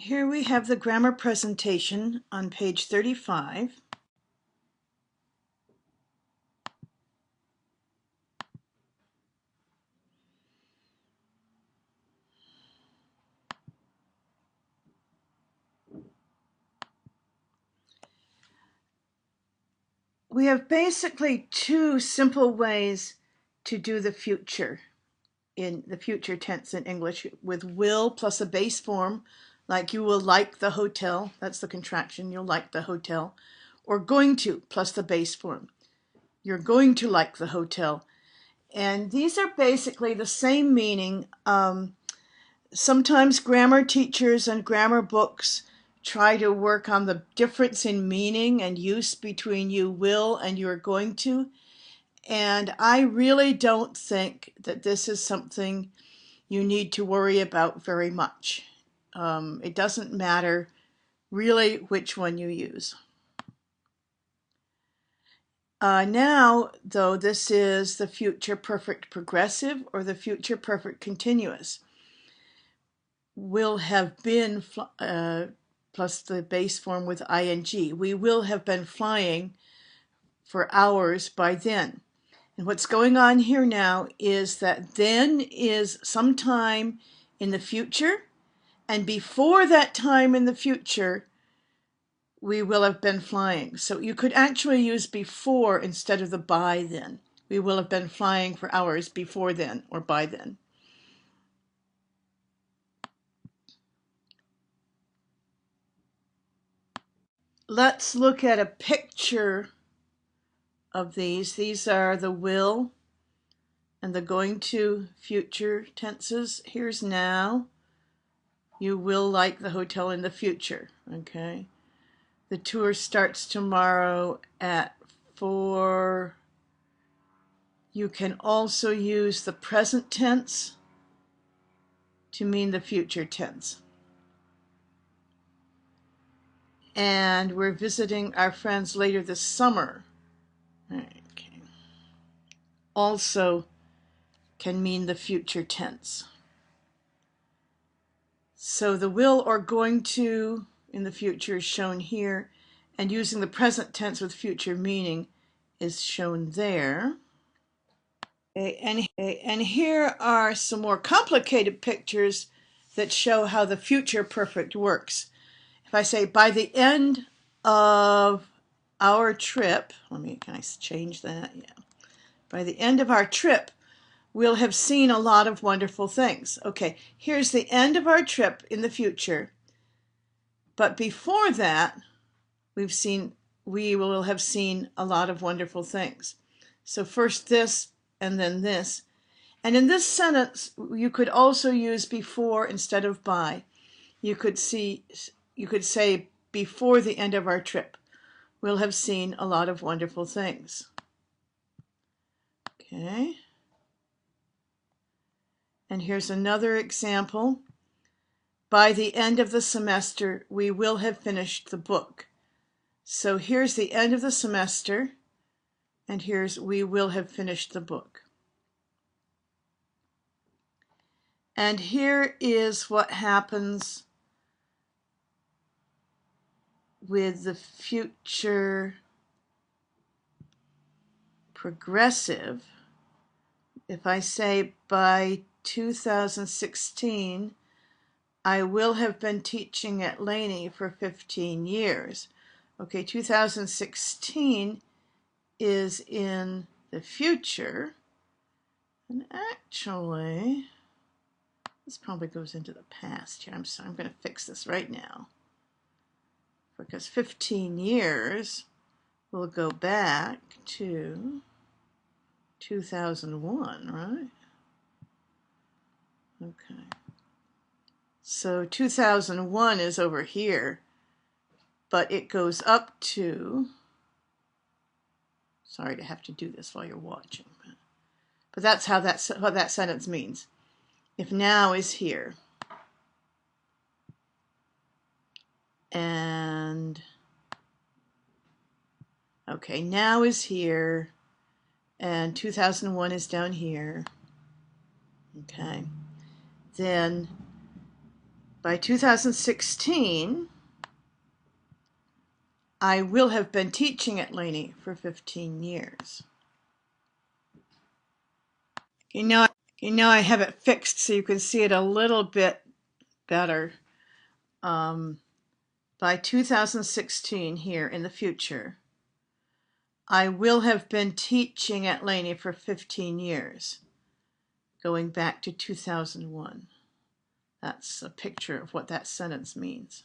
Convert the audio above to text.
Here we have the grammar presentation on page 35. We have basically two simple ways to do the future in the future tense in English, with will plus a base form, like you will like the hotel, that's the contraction, you'll like the hotel, or going to plus the base form, you're going to like the hotel. And these are basically the same meaning. Sometimes grammar teachers and grammar books try to work on the difference in meaning and use between you will and you're going to. And I really don't think that this is something you need to worry about very much. It doesn't matter really which one you use. Now, though, this is the future perfect progressive or the future perfect continuous. Will have been plus the base form with ing. We will have been flying for hours by then. And what's going on here now is that then is sometime in the future, and before that time in the future, we will have been flying. So you could actually use before instead of the by then. We will have been flying for hours before then or by then. Let's look at a picture of these. These are the will and the going to future tenses. Here's now. You will like the hotel in the future, okay? The tour starts tomorrow at 4. You can also use the present tense to mean the future tense. And we're visiting our friends later this summer. Okay. Also can mean the future tense. So the will or going to in the future is shown here, and using the present tense with future meaning is shown there. And here are some more complicated pictures that show how the future perfect works. If I say, by the end of our trip, can I change that? Yeah. By the end of our trip, we'll have seen a lot of wonderful things. Okay, here's the end of our trip in the future. But before that, we will have seen a lot of wonderful things. So first this and then this. And in this sentence, you could also use before instead of by. You could say before the end of our trip, we'll have seen a lot of wonderful things. Okay. And here's another example. By the end of the semester, we will have finished the book. So here's the end of the semester, and here's we will have finished the book. And here is what happens with the future progressive. If I say by 2016, I will have been teaching at Laney for 15 years. Okay, 2016 is in the future. And actually, this probably goes into the past here. I'm going to fix this right now. Because 15 years will go back to 2001, right? Okay. So 2001 is over here, but it goes up to, sorry to have to do this while you're watching, but that's how what that sentence means. If now is here, and okay, now is here, and 2001 is down here, okay, then By 2016, I will have been teaching at Laney for 15 years. Okay, now I have it fixed so you can see it a little bit better. By 2016, here in the future, I will have been teaching at Laney for 15 years, going back to 2001. That's a picture of what that sentence means.